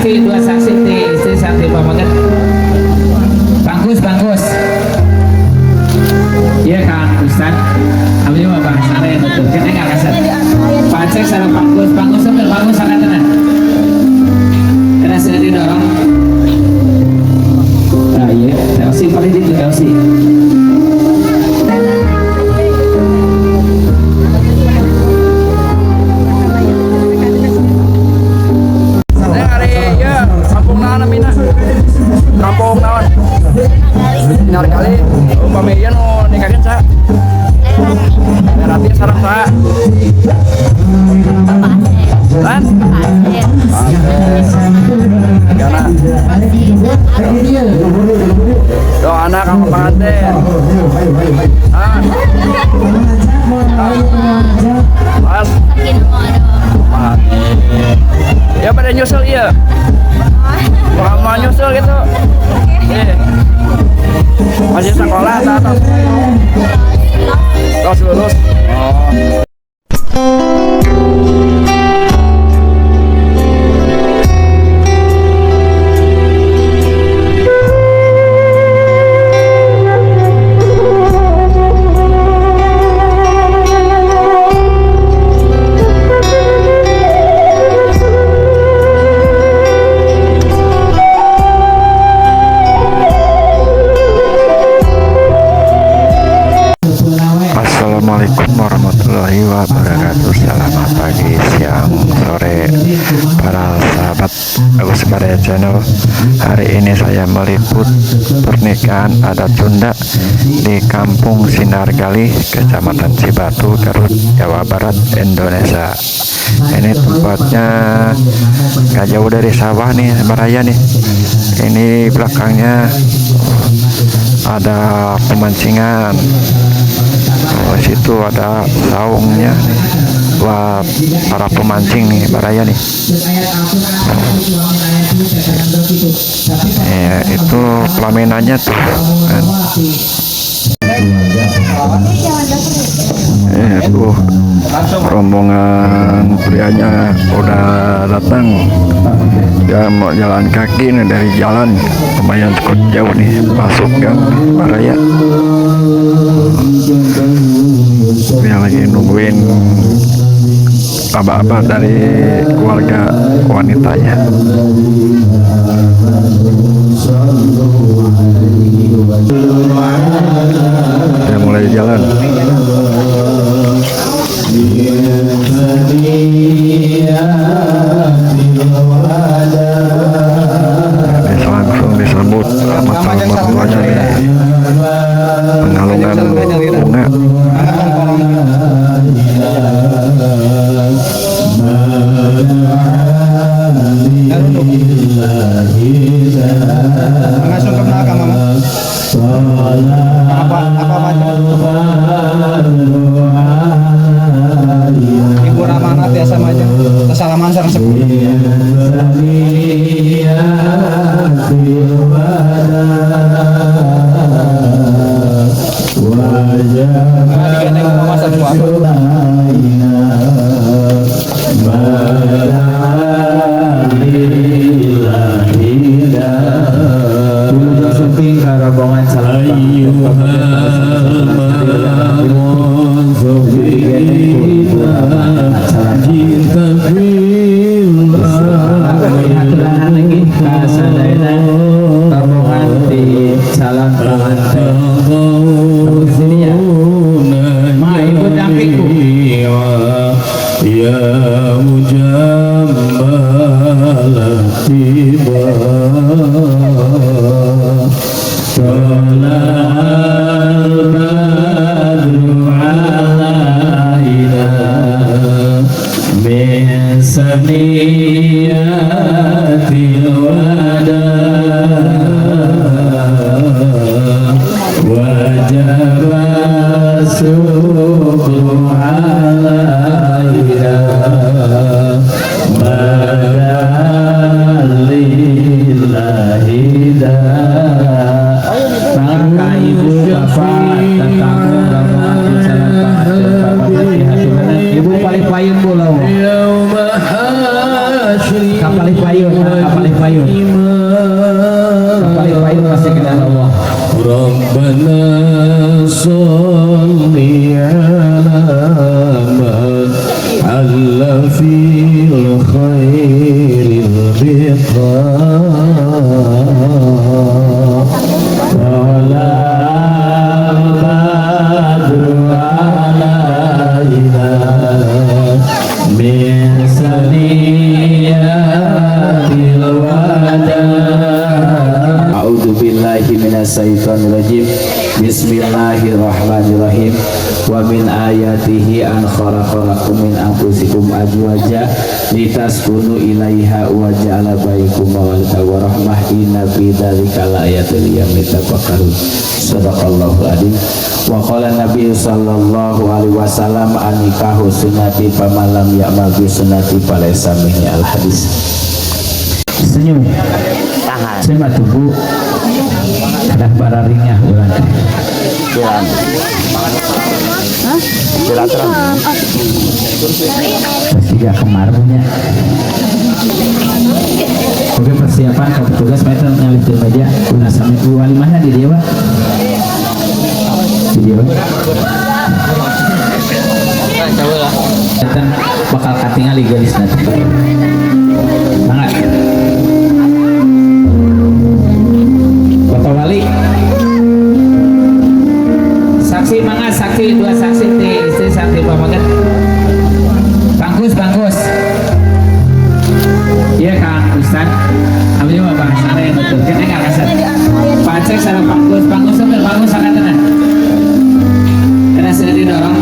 dua saksi di istri sakti pamakan. Bangkus. Iya Kang Ustad. Abdi mah bahasana yang betul. Kita nggak kasar. Pacek sareng bangkus sambil bangkus sangat tenang. Karena sudah didorong. Nah iya, Elsi paling itu Elsi. Kampung naon? Nyari kali pamilian mau nikahin sa. Berarti sareng sa. Lan? Karena doa anak kamu pengantin. Mas. Ya pada nyusul iya. Kamu nyusul gitu. Masih sekolah atau lulus? Oh. Assalamualaikum warahmatullahi wabarakatuh. Selamat pagi, siang, sore para sahabat Agus Baraya Channel. Hari ini saya meliput pernikahan adat Sunda di Kampung Sinargali, Kecamatan Cibatu, Garut, Jawa Barat, Indonesia. Ini tempatnya gak jauh dari sawah nih, Baraya nih. Ini belakangnya ada pemancingan. Oh, situ ada saungnya buat para pemancing nih, Baraya nih. Ya, itu pelaminannya tuh kan. Tuh rombongan prianya udah datang. Dia mau jalan kaki nih, dari jalan lumayan cukup jauh nih masuk gang Baraya. Dia lagi nungguin abah-abah dari keluarga wanitanya. Dia mulai jalan. Bisa langsung disambut sama calon mertuanya nih, pengalungan bunga. Langsung ke belakang, Mama. Apa macam? Ibu Ramana biasa aja. Kesalaman sareng sepuluh. Digandeng Mama satu apa? Rombongan salam rombongan di jalan pengantin. Sini ya. Ma ikut dampingku. Ya mujambalah tiba. Saniyatil wada wajib syukru alaiha madalillahi da. Maka ibu bapak tetangga ibu paling payung pulau kapal payung payun. Paling payun pasti kenal Allah. Rabbana sholli ala man alla fil khairil biqah wala badru alaina min saniyatil wada. A'udzu billahi minasyaitonir rajim. Bismillahirrahmanirrahim. Wa min ayatihi an khalaqalakum min anfusikum azwaja litaskunu ilaiha wa ja'ala bainakum mawaddah wa rahmah inna fi dzalika laayatil liyattafakkarun. Shadaqallahu adzim. Wa qala Nabi sallallahu alaihi wasallam anikahu sunnati faman lam ya'mal bi sunnati falaysa minni al hadis. Senyum. Saya mah tunggu kadang bararingnya ulang. Pasti gak kemarunya. Oke, persiapan ke petugas meter nyalitin meja guna sampai wali mana di dia, Pak? Di dia, Pak? Datang bakal katingal garis nanti. Banget. Bapak Wali. Saksi mangga, saksi dua saksi istri saksi Pak Magat. Bangkus. Iya Kang Ustaz. Abdi mah bahasana yang betul. Kan enggak kasar. Pak Cek sama bangkus sambil bangkus angkatan. Karena sudah didorong.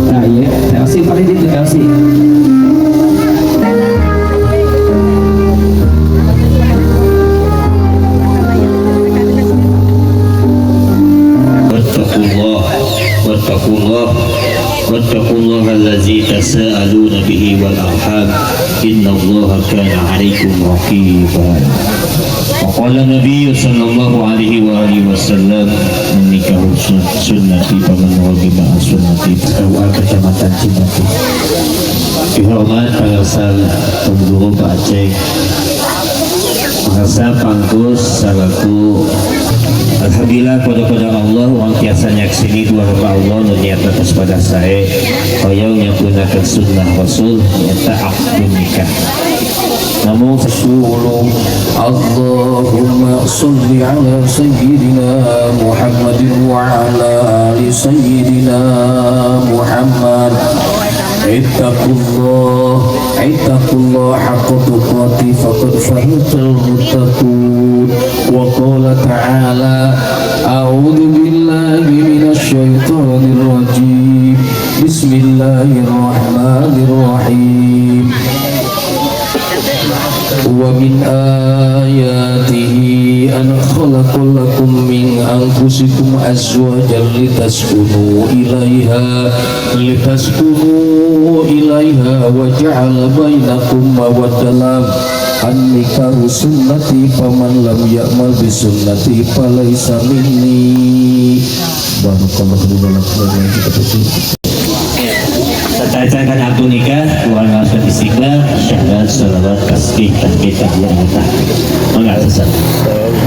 Nah iya, Telsi paling itu Telsi. واتقوا الله الذي تساءلون به والأرحام إن الله كان عليكم رقيبا. وقال النبي صلى الله عليه وآله وسلم النكاح سنتي فمن رغب عن سنتي فهو kecamatan Cimahi. Dihormat pangarsal Guru Pak Aceh, pangarsal Pangkus salaku. Alhamdulillah pada Allah orang biasa nyaksini dua hamba Allah niat atas pada saya koyong yang gunakan sunnah Rasul nyata akad nikah. Namun sesuatu Allahumma salli ala sayyidina Muhammadin wa ala ali sayyidina Muhammad. Ittaqullah haqqa tuqatih faqad fahimtal muttaqun. Wa qala ta'ala a'udzu billahi minasy syaithanir rajim. Bismillahirrahmanirrahim. Wa min ayatihi an khalaqa lakum min anfusikum azwajan litaskunu ilaiha wa ja'ala bainakum mawaddah. An-nikahu sunnati faman lam ya'mal bi sunnati falaysa minni. Barakallahu li wa lakum. Tercatatkan aktu nikah, Tuhan langsung istiqlal, syahadat, salawat, tasbih, tahmid, tahiyat, ibadah. Mengataskan.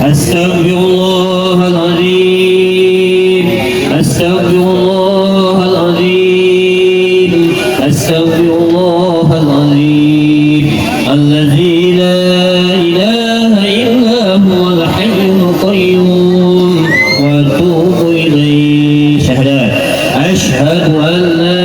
Astagfirullahaladzim, Astagfirullahaladzim, Astagfirullahaladzim. Alladzi la ilaha illa huwal hayyul qayyum. Wa atubu ilaihi. Syahadat. Asyhadu an la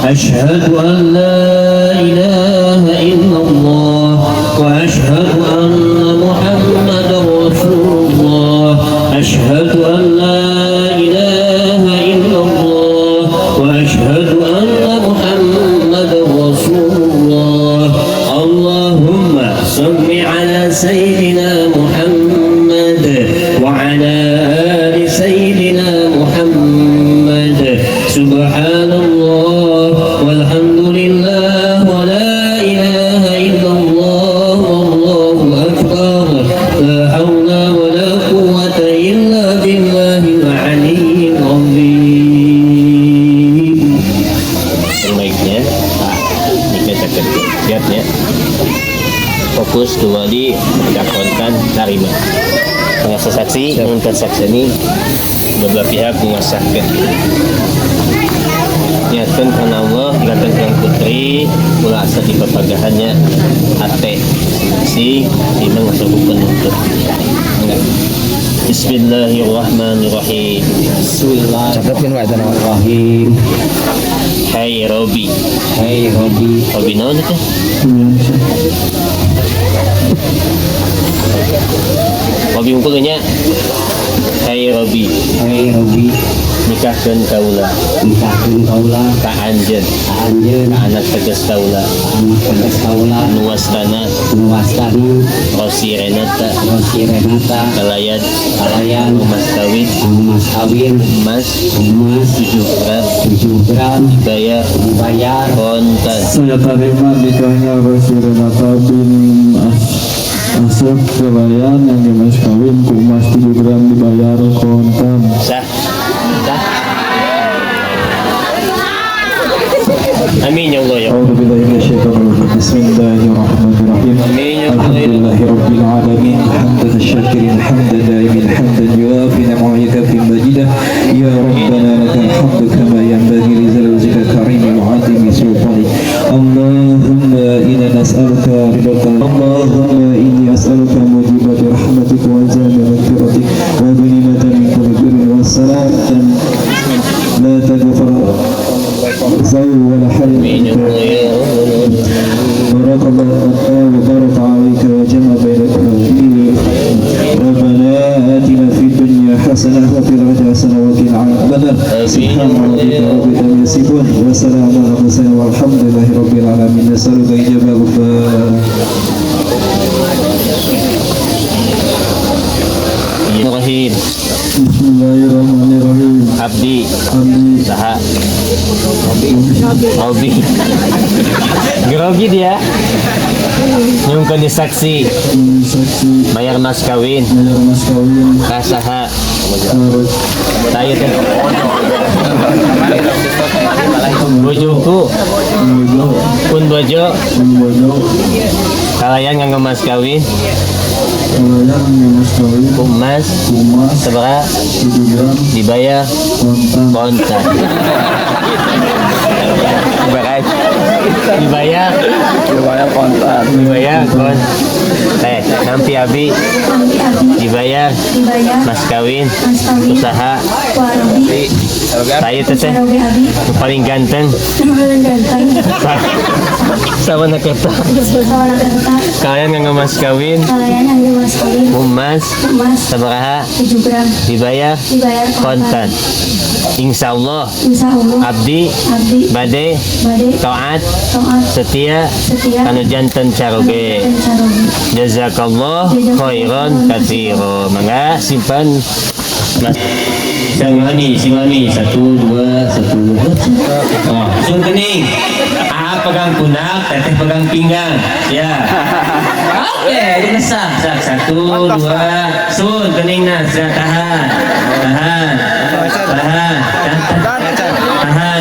أشهد أن لا إله إلا الله وأشهد أن محمدا رسول الله. أشهد أن لا إله إلا الله وأشهد أن محمدا رسول الله. اللهم صل على سيدنا محمد وعلى آل سيدنا محمد. سبحان الله والحمد لله sakseni beberapa pihak mengasahkan niatkan karena Allah ganteng yang putri pula asa di papagahannya ate si imang asa penuntut. Bismillahirrahmanirrahim. Bismillahirrahmanirrahim. Hai Robi. Hai Robi. Robi naon itu? Robi unggulnya. Hai Robi. Hai Robi. Nikahkan kaula. Nikahkeun kaula Ka anjeun. ka anjeun Ka anak tegas kaula. anu tegas kaula Nuwastana. nuwastani Rosi Renata. Rosi Renata Kalayan. kalayan Mas kawin. emas kawin Emas. emas 7 gram. 7 gram Bayar. dibayar Kontan. Saya terima nikahnya Rosi Renata bin Asep Kelayan yang dimas kawin ku emas 7 gram dibayar kontan. Sah. Sah. Amin ya Allah ya. أعوذ بالله من الشيطان الرجيم بسم الله الرحمن الرحيم الحمد لله رب العالمين حمد الشاكرين حمد دائم حمدا يوافي نعمه ويكافئ مجيدا يا ربنا لك الحمد كما ينبغي لجلال وجهك الكريم وعظيم سلطانك اللهم إنا نسألك رضاك اللهم إني أسألك موجبات رحمتك وجامع مغفرتك وغنيمة من كل بر والسلامة لا تغفر زي ولا حي Amin ya Allah ya Allah. بارك الله وبارك عليك وجمع بينك ربنا آتنا في الدنيا حسنة وفي الآخرة حسنة وقنا عذاب النار سبحان ربك رب العزة يصفون وسلام على المرسلين والحمد لله رب العالمين نسألك إجابة غفران Bismillahirrahmanirrahim. بسم الله الرحمن الرحيم Abdi. Abdi Saha. Robi. Grogi dia. Nyungkeun di saksi. saksi Bayar mas kawin. bayar mas kawin Kasaha. harus Saya teh. Bojoku. Pun bojo. membodoh Kalian nganggo mas kawin. kalian mas kawin Emas. emas Seberapa 7 gram dibayar kontan kontan. Dibayar kontan. Dibayar kontan. Nampi abi dibayar mas kawin usaha saya teteh paling ganteng sama nak kata kalian nggak mas kawin emas sabaraha dibayar kontan insya Allah abdi bade taat setia kanu janten caroge jazakallah khairan katsira. Mangga simpan mas si mami 1 2 1 oh sun kening pegang pundak teteh pegang pinggang ya oke ini sah 1 2 sun keningna tahan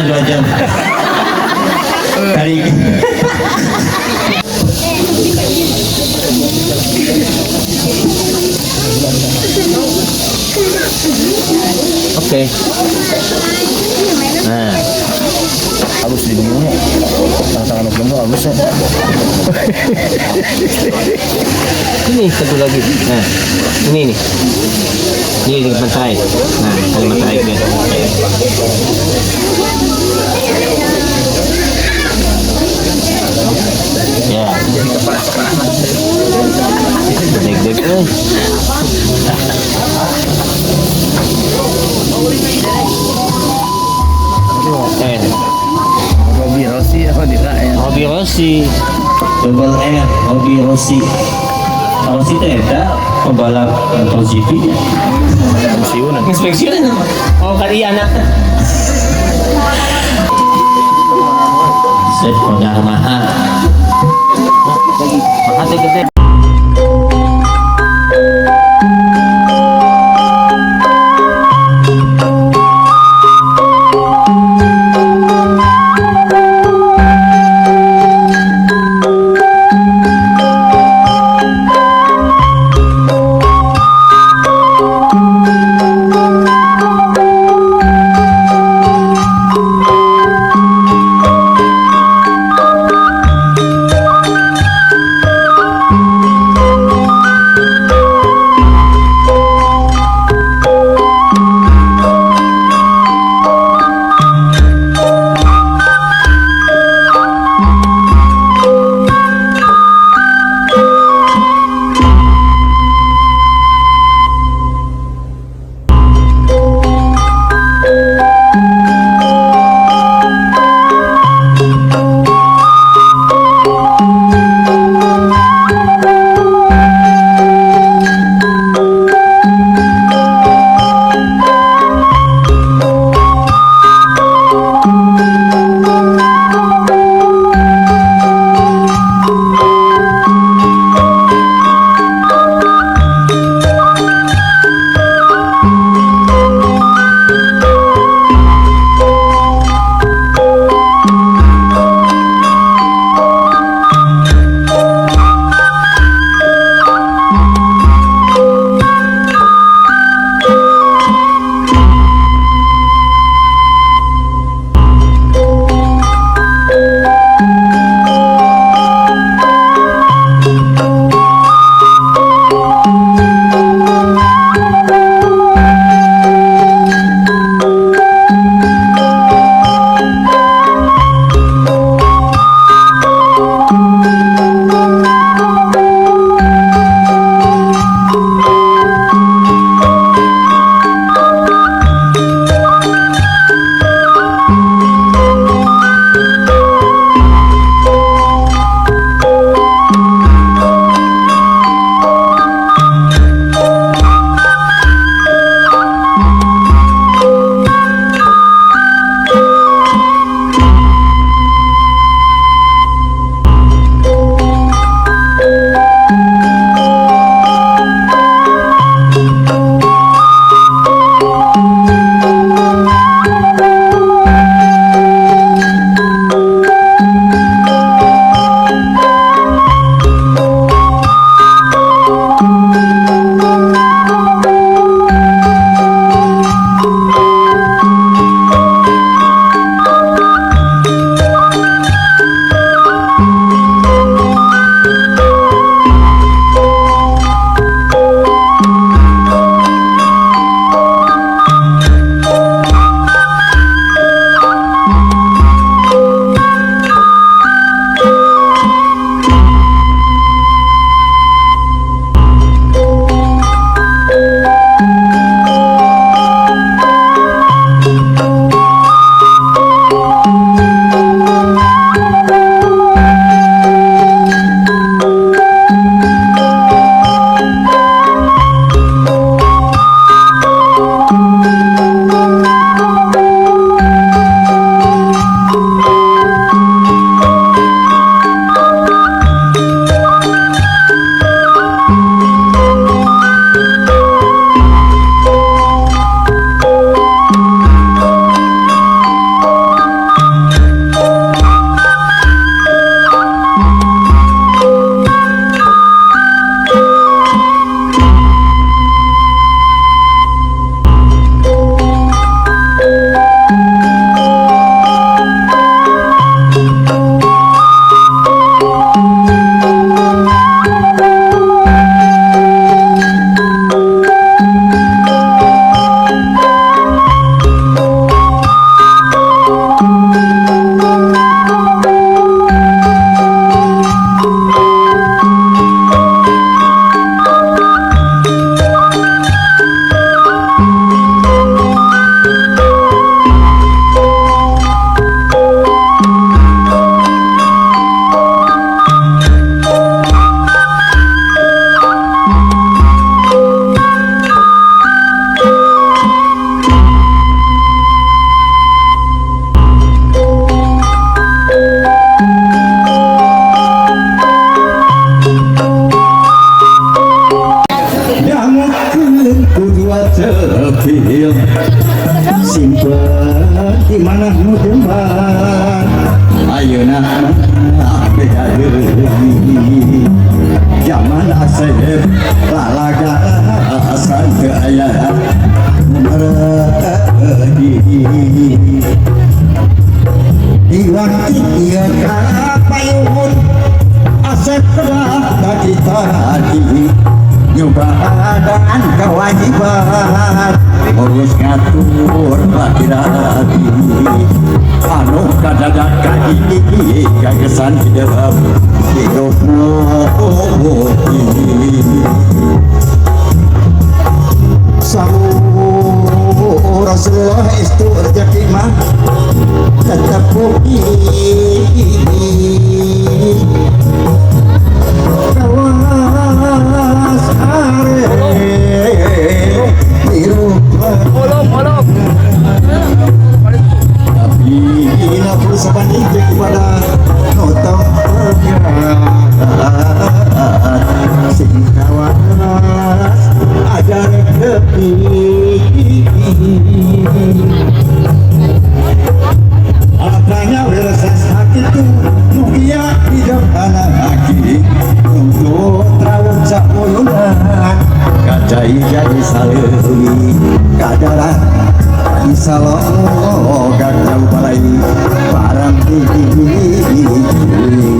2 jam kali Oke. Nah, halus di dunia. Tangan belum halus ya. Ini satu lagi. Nah, ini nih. Ini materai. Nah, kali materai dia. Ya. Deg-deg. Robi Rossi apa tidak ya? Robi Rossi. Double R Robi Rossi Rossi itu ada pembalap MotoGP ya Inspeksiun oh kali anak set modal mahal hati gede. di mana nu jembar ayeuna beda deui zaman asep lalaga asan teu aya Iwan ieu kapayun asep kedah bagi tadi nyobaan kewajiban urus ngatur hati-hati anu kadadak kaki gagasan hidup hidupmu Samu Rasulullah itu rezeki mah tetap bumi kawas are biru Molok. tapi nafsu sabani kepada notong sing kawas ajar tepi apanya beres sakit tu mukia hidup anak lagi untuk terawat sakulunan kacai jadi salih kadaran Insyaallah gak jauh balai barang tinggi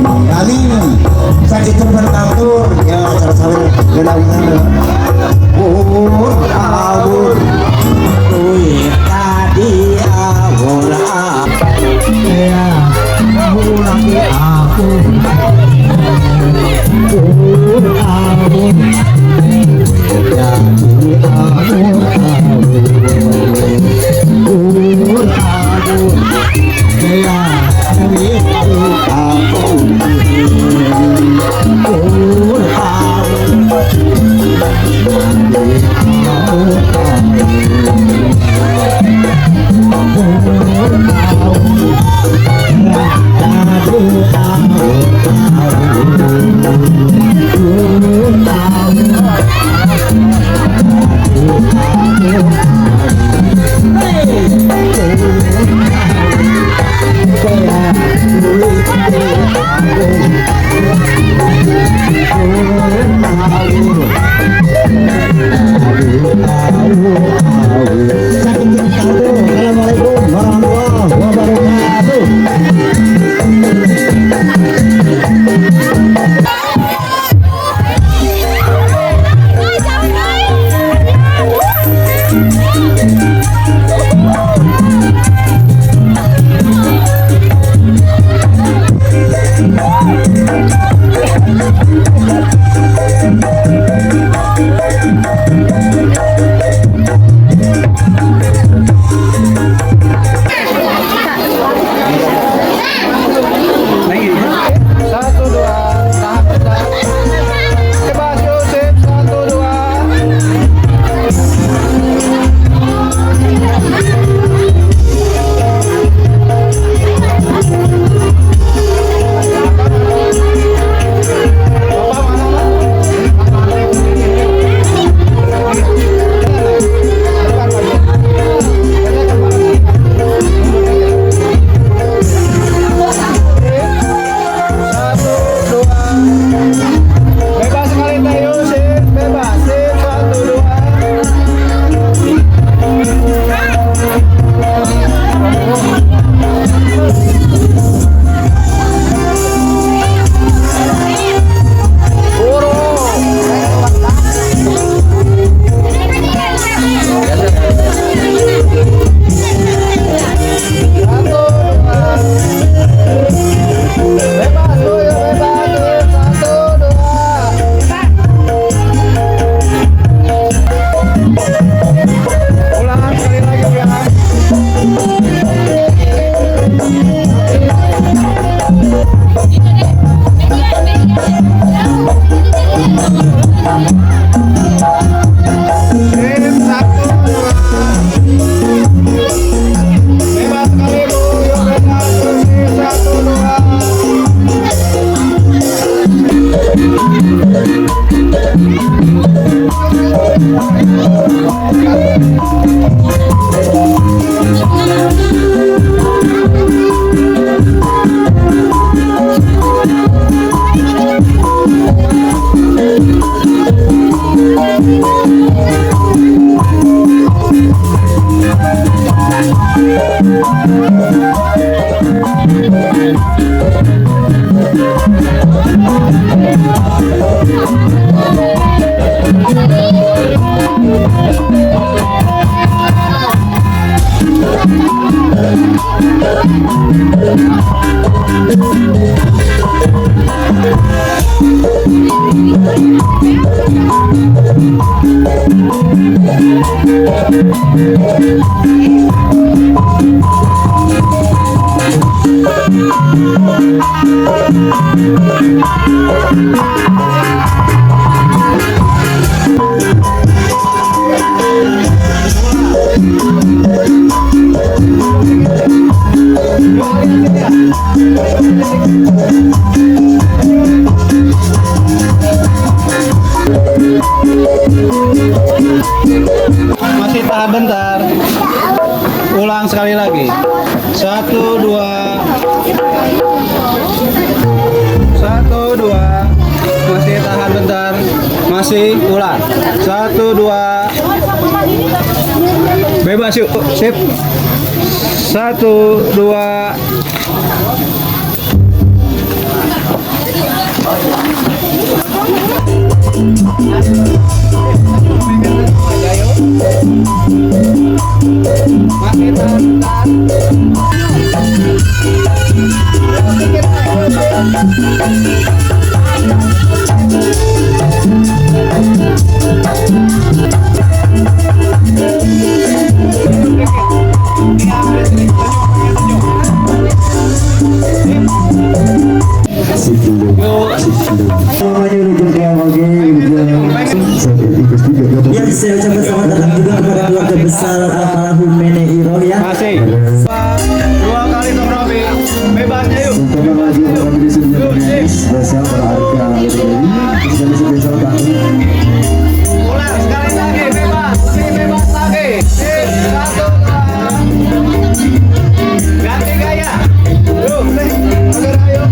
amin sakit berkantor ya acara sawit gelangan awur tadi awur ya mulai aku awur jadi awur Masih tahan bentar. Ulang sekali lagi. 1, 2. 1, 2. Masih tahan bentar. Masih ulang. 1, 2. Bebas yuk. Sip. 1, 2. Masih tahan bentar. Ya, saya ucapkan selamat datang juga kepada keluarga besar almarhum Nenek Iroh ya. Masih. 2 kali Tom Robi. Bebasnya yuk. Ulang sekali lagi. Bebas. Masih bebas lagi. Sip. 1, 2. Ganti gaya. Yuk. Agar ayo.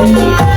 Thank you.